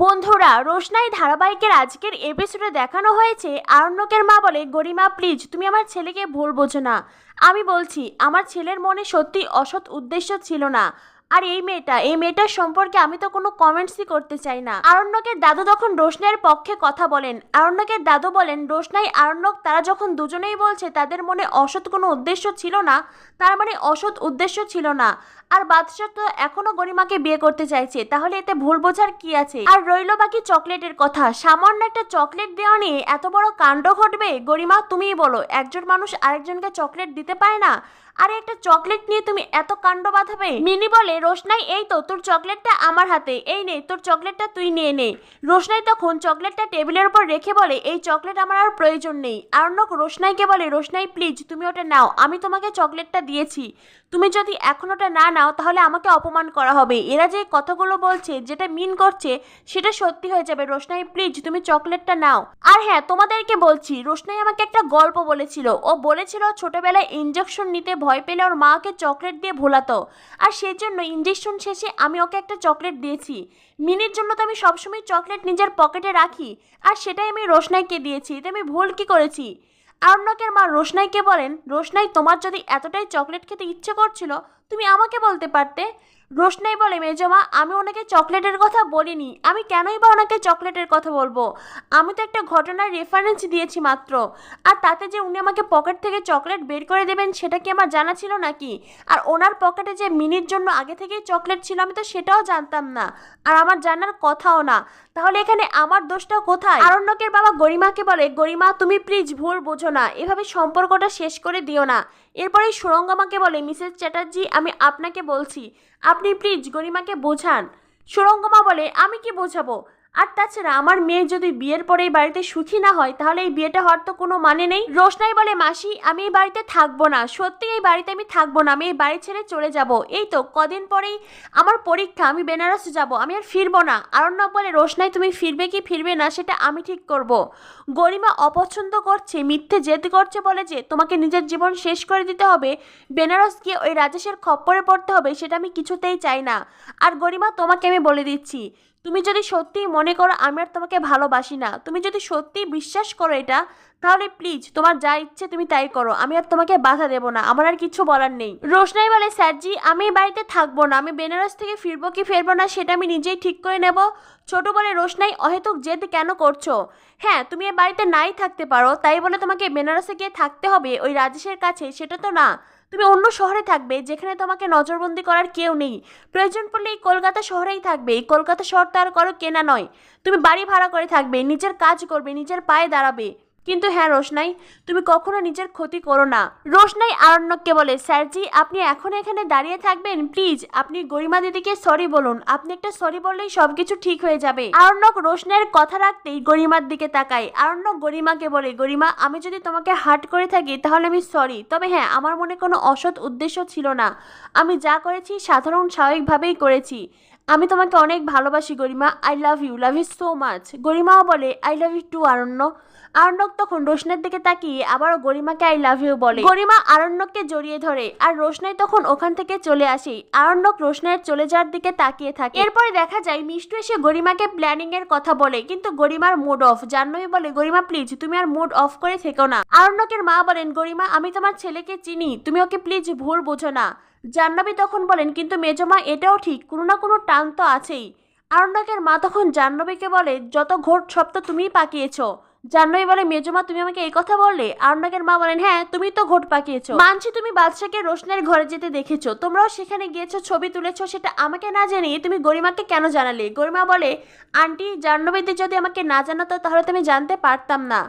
বন্ধুরা, রোশনাই ধারাবাহিকের আজকের এপিসোডে দেখানো হয়েছে আরণ্যকের মা বলে, গরিমা প্লিজ তুমি আমার ছেলেকে ভুল বোঝো না। আমি বলছি আমার ছেলের মনে সত্যি অসৎ উদ্দেশ্য ছিল না। আর এই মেয়েটার সম্পর্কে আমি তো কোনো কমেন্টসই করতে চাই না। আরণ্যকের দাদু তখন রোশনাইয়ের পক্ষে কথা বলেন। আরণ্যকের দাদু বলেন, রোশনাই আরণ্যক তারা যখন দুজনেই বলছে তাদের মনে অসৎ কোনো উদ্দেশ্য ছিল না, তার মানে অসৎ উদ্দেশ্য ছিল না। আর বাদশা তো এখনো গরিমাকে বিয়ে করতে চাইছে, তাহলে এতে ভুল বোঝার কি আছে? আর রইলো বাকি চকলেটের কথা। সামান্য একটা চকলেট দেওয়া নিয়ে এত বড় কাণ্ড ঘটবে? গরিমা তুমিই বলো, একজন মানুষ আরেকজনকে চকলেট দিতে পারে না, আরে একটা চকলেট নিয়ে তুমি এত কাণ্ড বাঁধাবে? মিনি বলে, রোশনাই এই তো তোর চকলেটটা আমার হাতে, এই নে তোর চকলেটটা তুই নিয়ে নে। রোশনাই তখন চকলেটটা টেবিলের উপর রেখে বলে, এই চকলেট আমার আর প্রয়োজন নেই। আরণ্যক রোশনাইকে বলে, রোশনাই প্লিজ তুমি ওটা নাও, আমি তোমাকে চকলেটটা দিয়েছি, তুমি যদি এখন ওটা না নাও তাহলে আমাকে অপমান করা হবে। এরা যে কথাগুলো বলছে, যেটা মিন করছে সেটা সত্যি হয়ে যাবে। রোশনাই প্লিজ তুমি চকলেটটা নাও। আর হ্যাঁ, তোমাদেরকে বলছি, রোশনাই আমাকে একটা গল্প বলেছিল। ও বলেছিল ছোটবেলায় ইঞ্জেকশন নিতে ভয় পেলে ওর মাকে চকলেট দিয়ে ভোলাতো, আর সেই জন্য ইঞ্জেকশন শেষে আমি ওকে একটা চকলেট দিয়েছি। মিনির জন্য তো আমি সবসময় চকলেট নিজের পকেটে রাখি, আর সেটাই আমি রোশনাইকে দিয়েছি, এতে আমি ভুল কি করেছি? আরণ্যকের মা রোশনাইকে বলেন, রোশনাই তোমার যদি এতটাই চকলেট খেতে ইচ্ছে করছিল তুমি আমাকে বলতে পারতে। রোশনাই বলে, মেজমা আমি ওনাকে চকলেটের কথা বলিনি, আমি কেনই বা ওনাকে চকলেটের কথা বলবো? আমি তো একটা ঘটনার রেফারেন্স দিয়েছি মাত্র। আর তাতে যে উনি আমাকে পকেট থেকে চকলেট বের করে দেবেন সেটা কি আমার জানা ছিল নাকি? আর ওনার পকেটে যে মিনির জন্য আগে থেকেই চকলেট ছিল আমি তো সেটাও জানতাম না, আর আমার জানার কথাও না। তাহলে এখানে আমার দোষটা কোথায়? আরণ্যকের বাবা গরিমাকে বলে, গরিমা তুমি প্লিজ ভুল বোঝো না, এভাবে সম্পর্কটা শেষ করে দিও না। এরপরে সুরঙ্গমাকে বলে, মিসেস চ্যাটার্জি আমি আপনাকে বলছি, আপনি প্লিজ গরিমাকে বোঝান। সুরঙ্গমা বলে, আমি কি বোঝাবো? আর তাছাড়া আমার মেয়ে যদি বিয়ের পরে এই বাড়িতে সুখী না হয় তাহলে এই বিয়েটা হওয়ার তো কোনো মানে নেই। রোশনাই বলে, মাসি আমি এই বাড়িতে থাকবো না, সত্যি এই বাড়িতে আমি থাকবো না, আমি এই বাড়ি ছেড়ে চলে যাব। এই তো কদিন পরেই আমার পরীক্ষা, আমি বেনারস যাব, আমি আর ফিরবো না। আরণ্যক বলে, রোশনাই তুমি ফিরবে কি ফিরবে না সেটা আমি ঠিক করব। গরিমা অপছন্দ করছে, মিথ্যে জেদ করছে বলে যে তোমাকে নিজের জীবন শেষ করে দিতে হবে, বেনারস গিয়ে ওই রাজেশের খপ্পরে পড়তে হবে, সেটা আমি কিছুতেই চাই না। আর গরিমা তোমাকে আমি বলে দিচ্ছি, তুমি যদি সত্যিই মনে করো আমি আর তোমাকে ভালোবাসি না, তুমি যদি সত্যিই বিশ্বাস করো এটা, তাহলে প্লিজ তোমার যা ইচ্ছে তুমি তাই করো, আমি আর তোমাকে বাধা দেবো না, আমার আর কিছু বলার নেই। রোশনাই বলে, স্যারজি আমি এই বাড়িতে থাকবো না, আমি বেনারস থেকে ফিরবো কি ফিরবো না সেটা আমি নিজেই ঠিক করে নেব। ছোট বলে, রোশনাই অহেতুক জেদ কেন করছো? হ্যাঁ তুমি এ বাড়িতে নাই থাকতে পারো, তাই বলে তোমাকে বেনারসে গিয়ে থাকতে হবে ওই রাজেশের কাছে সেটা তো না। তুমি অন্য শহরে থাকবে যেখানে তোমাকে নজরবন্দি করার কেউ নেই, প্রয়োজন পড়লে এই কলকাতা শহরেই থাকবে, এই কলকাতা শহর তো আর কারো কেনা নয়। তুমি বাড়ি ভাড়া করে থাকবে, নিজের কাজ করবে, নিজের পায়ে দাঁড়াবে। কিন্তু হ্যাঁ রোশনাই, তুমি কখনো নিজের ক্ষতি করো না। রোশনাই আরণ্যককে বলে, স্যারজি আপনি এখন এখানে দাঁড়িয়ে থাকবেন, প্লিজ আপনি গরিমা দিদিকে সরি বলুন, আপনি একটা সরি বললেই সবকিছু ঠিক হয়ে যাবে। আরণ্যক রোশনাইয়ের কথা রাখতেই গরিমার দিকে তাকায়। আরণ্যক গরিমাকে বলে, গরিমা আমি যদি তোমাকে হার্ট করে থাকি তাহলে আমি সরি, তবে হ্যাঁ আমার মনে কোনো অসৎ উদ্দেশ্য ছিল না, আমি যা করেছি সাধারণ স্বাভাবিকভাবেই করেছি। আমি তোমাকে অনেক ভালোবাসি Garima, I love you so much. গরিমাও বলে, I love you too Aranya. Aranyak তখন রোশনের দিকে তাকিয়ে আবারও গরিমাকে আই লাভ ইউ বলে। গরিমা আরণ্যককে জড়িয়ে ধরে, আর রোশনাই তখন ওখান থেকে চলে আসে। আরণ্যক রোশনাইয়ের চলে যাওয়ার দিকে তাকিয়ে থাকে। এরপরে দেখা যায় মিষ্টু এসে গরিমাকে প্ল্যানিং এর কথা বলে, কিন্তু গরিমার মুড অফ। জাহ্নবী বলে, গরিমা প্লিজ তুমি আর মুড অফ করে থেকো না। আরণ্যকের মা বলেন, গরিমা আমি তোমার ছেলেকে চিনি, তুমি ওকে প্লিজ ভুল বোঝো না। জাহ্নবী তখন বলেন, কিন্তু মেজমা এটাও ঠিক, কোনো না কোনো টান তো আছেই। আরণ্যকের মা তখন জাহ্নবীকে বলে, যত ঘোর সব তো তুমিই পাকিয়েছো। জাহ্নবী বলে, মেজমা তুমি আমাকে এই কথা বললে? আরণ্যকের মা বলেন, হ্যাঁ তুমি তো ঘোট পাকিয়েছো, মানছি তুমি বাদশাকে রোশনের ঘরে যেতে দেখেছো, তোমরাও সেখানে গিয়েছো, ছবি তুলেছো, সেটা আমাকে না জানিয়ে তুমি গরিমাকে কেন জানালে? গরিমা বলে, আন্টি জাহ্নবীদি যদি আমাকে না জানাতো তাহলে তো আমি জানতে পারতাম না।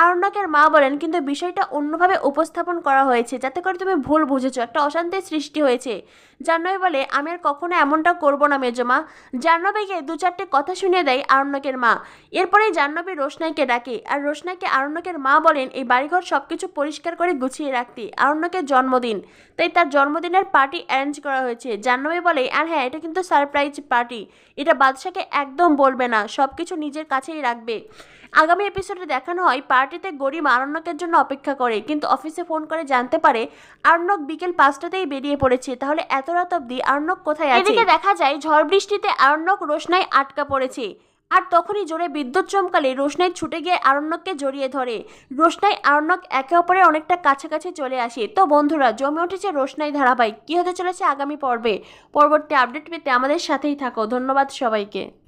আরণ্যকের মা বলেন, কিন্তু বিষয়টা অন্যভাবে উপস্থাপন করা হয়েছে যাতে করে তুমি ভুল বুঝেছো, একটা অশান্তির সৃষ্টি হয়েছে। জাহ্নবী বলে, আমি আর কখনো এমনটা করবো না মেজমা। জাহ্নবীকে দু চারটে কথা শুনিয়ে দেয় আরণ্যকের মা। এরপরেই জাহ্নবী রোশনাইকে ডাকে, আর রোশনাইকে আরণ্যকের মা বলেন এই বাড়িঘর সবকিছু পরিষ্কার করে গুছিয়ে রাখতে, আরণ্যকের জন্মদিন, তাই তার জন্মদিনের পার্টি অ্যারেঞ্জ করা হয়েছে। জাহ্নবী বলে, আর হ্যাঁ এটা কিন্তু সারপ্রাইজ পার্টি, এটা বাদশাকে একদম বলবে না, সবকিছু নিজের কাছেই রাখবে। আগামী এপিসোডে দেখানো হয় পার্টিতে গরিমা আরণ্যকের জন্য অপেক্ষা করে, কিন্তু অফিসে ফোন করে জানতে পারে আরণ্যক বিকেল 5টাতেই বেরিয়ে পড়েছে। তাহলে এত রাত অবধি আরণ্যক কোথায় আছে? এদিকে দেখা যায় ঝড় বৃষ্টিতে আরণ্যক রোশনাই আটকা পড়েছে। আর তখনই জোরে বিদ্যুৎ চমকালে রোশনাই ছুটে গিয়ে আরণ্যককে জড়িয়ে ধরে। রোশনাই আরণ্যক একে অপরের অনেকটা কাছাকাছি চলে আসে। তো বন্ধুরা, জমে উঠেছে রোশনাই ধারাবাহিক, কি হতে চলেছে আগামী পর্বে। পরবর্তী আপডেট পেতে আমাদের সাথেই থাকো। ধন্যবাদ সবাইকে।